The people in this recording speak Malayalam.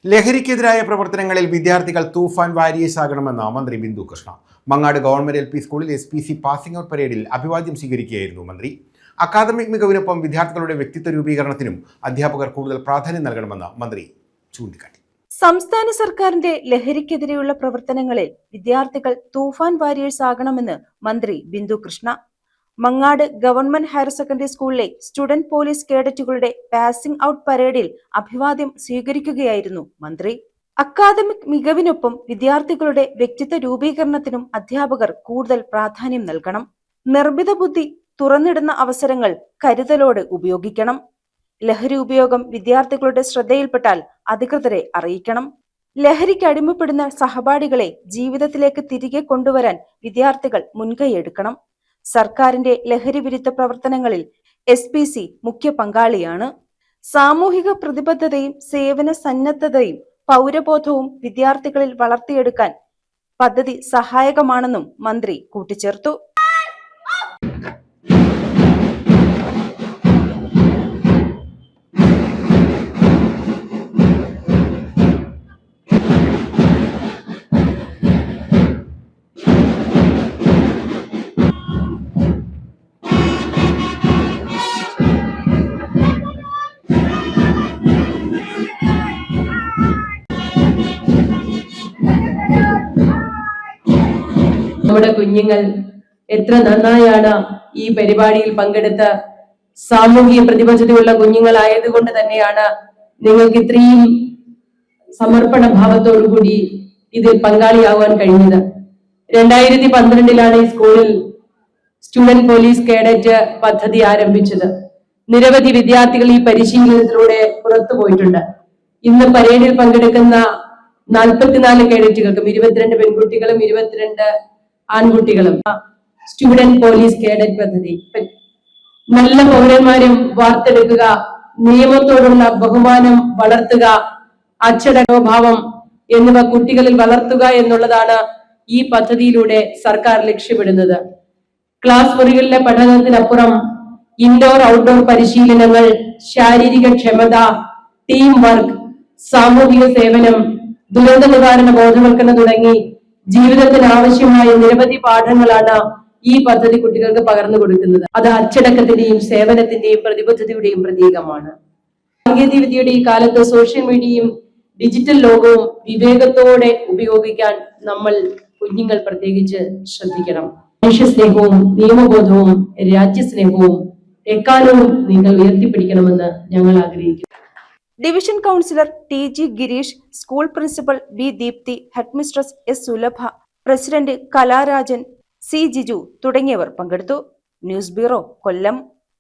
ലഹരിക്കെതിരായ പ്രവർത്തനങ്ങളിൽ വിദ്യാർത്ഥികൾ തൂഫാൻ വാരിയേഴ്സ് ആകണമെന്ന് മന്ത്രി ബിന്ദു കൃഷ്ണ. മങ്ങാട് ഗവൺമെന്റ് LP സ്കൂളിൽ SPC പാസിംഗ് ഔട്ട് പരേഡിൽ അഭിവാദ്യം സ്വീകരിക്കുകയായിരുന്നു മന്ത്രി. അക്കാദമിക് മികവിനൊപ്പം വിദ്യാർത്ഥികളുടെ വ്യക്തിത്വ രൂപീകരണത്തിനും അധ്യാപകർ കൂടുതൽ പ്രാധാന്യം നൽകണമെന്ന് മന്ത്രി ചൂണ്ടിക്കാട്ടി. സംസ്ഥാന സർക്കാരിന്റെ ലഹരിക്കെതിരെയുള്ള പ്രവർത്തനങ്ങളിൽ വിദ്യാർത്ഥികൾ തൂഫാൻ വാരിയേഴ്സ് ആകണമെന്ന് മന്ത്രി Bindu Krishna. Mangad government higher secondary സ്കൂളിലെ സ്റ്റുഡന്റ് പോലീസ് കേഡറ്റുകളുടെ പാസിംഗ് ഔട്ട് പരേഡിൽ അഭിവാദ്യം സ്വീകരിക്കുകയായിരുന്നു മന്ത്രി. അക്കാദമിക് മികവിനൊപ്പം വിദ്യാർത്ഥികളുടെ വ്യക്തിത്വ രൂപീകരണത്തിനും അധ്യാപകർ കൂടുതൽ പ്രാധാന്യം നൽകണം. നിർമ്മിത ബുദ്ധി തുറന്നിടുന്ന അവസരങ്ങൾ കരുതലോടെ ഉപയോഗിക്കണം. ലഹരി ഉപയോഗം വിദ്യാർത്ഥികളുടെ ശ്രദ്ധയിൽപ്പെട്ടാൽ അധികൃതരെ അറിയിക്കണം. ലഹരിക്ക് അടിമപ്പെടുന്ന സഹപാഠികളെ ജീവിതത്തിലേക്ക് തിരികെ കൊണ്ടുവരാൻ വിദ്യാർത്ഥികൾ മുൻകൈയെടുക്കണം. സർക്കാരിന്റെ ലഹരി വിരുദ്ധ പ്രവർത്തനങ്ങളിൽ SPC മുഖ്യ പങ്കാളിയാണ്. സാമൂഹിക പ്രതിബദ്ധതയും സേവന സന്നദ്ധതയും പൗരബോധവും വിദ്യാർത്ഥികളിൽ വളർത്തിയെടുക്കാൻ പദ്ധതി സഹായകമാണെന്നും മന്ത്രി കൂട്ടിച്ചേർത്തു. നമ്മുടെ കുഞ്ഞുങ്ങൾ എത്ര നന്നായാണ് ഈ പരിപാടിയിൽ പങ്കെടുത്ത് സാമൂഹിക പ്രതിബദ്ധതയുള്ള കുഞ്ഞുങ്ങളായതുകൊണ്ട് തന്നെയാണ് നിങ്ങൾക്ക് ഇത്രയും സമർപ്പണ ഭാവത്തോടുകൂടി ഇതിൽ പങ്കാളിയാവാൻ കഴിഞ്ഞത്. 2012 ഈ സ്കൂളിൽ സ്റ്റുഡന്റ് പോലീസ് കേഡറ്റ് പദ്ധതി ആരംഭിച്ചത്. നിരവധി വിദ്യാർത്ഥികൾ ഈ പരിശീലനത്തിലൂടെ പുറത്തു പോയിട്ടുണ്ട്. ഇന്ന് പരേഡിൽ പങ്കെടുക്കുന്ന 44 കേഡറ്റുകൾക്കും 22 പെൺകുട്ടികളും 22 ആൺകുട്ടികളും സ്റ്റുഡന്റ് പോലീസ് കേഡറ്റ് പദ്ധതി. നല്ല പൗരന്മാരും വാർത്തെടുക്കുക, നിയമത്തോടുള്ള ബഹുമാനം വളർത്തുക, അച്ചടക്കഭാവം എന്നിവ കുട്ടികളിൽ വളർത്തുക എന്നുള്ളതാണ് ഈ പദ്ധതിയിലൂടെ സർക്കാർ ലക്ഷ്യമിടുന്നത്. ക്ലാസ് മുറികളിലെ പഠനത്തിനപ്പുറം ഇൻഡോർ ഔട്ട്ഡോർ പരിശീലനങ്ങൾ, ശാരീരിക ക്ഷമത, ടീം വർക്ക്, സാമൂഹിക സേവനം, ദുരന്ത നിവാരണ ബോധവൽക്കരണം തുടങ്ങി ജീവിതത്തിന് ആവശ്യമായ നിരവധി പാഠങ്ങളാണ് ഈ പദ്ധതി കുട്ടികൾക്ക് പകർന്നു കൊടുക്കുന്നത്. അത് അച്ചടക്കത്തിന്റെയും സേവനത്തിന്റെയും പ്രതിബദ്ധതയുടെയും പ്രതീകമാണ്. സാങ്കേതിക വിദ്യയുടെ ഈ കാലത്ത് സോഷ്യൽ മീഡിയയും ഡിജിറ്റൽ ലോകവും വിവേകത്തോടെ ഉപയോഗിക്കാൻ നമ്മൾ കുഞ്ഞുങ്ങൾ പ്രത്യേകിച്ച് ശ്രദ്ധിക്കണം. മനുഷ്യസ്നേഹവും നിയമബോധവും രാജ്യസ്നേഹവും എക്കാലവും നിങ്ങൾ ഉയർത്തിപ്പിടിക്കണമെന്ന് ഞങ്ങൾ ആഗ്രഹിക്കുന്നു. Division councillor TG Girish, school principal B Deepthi, headmistress S Sulabha, president Kalarajan, C Jiju തുടങ്ങിയവർ പങ്കെടുത്തു. ന്യൂസ് ബ്യൂറോ, കൊല്ലം.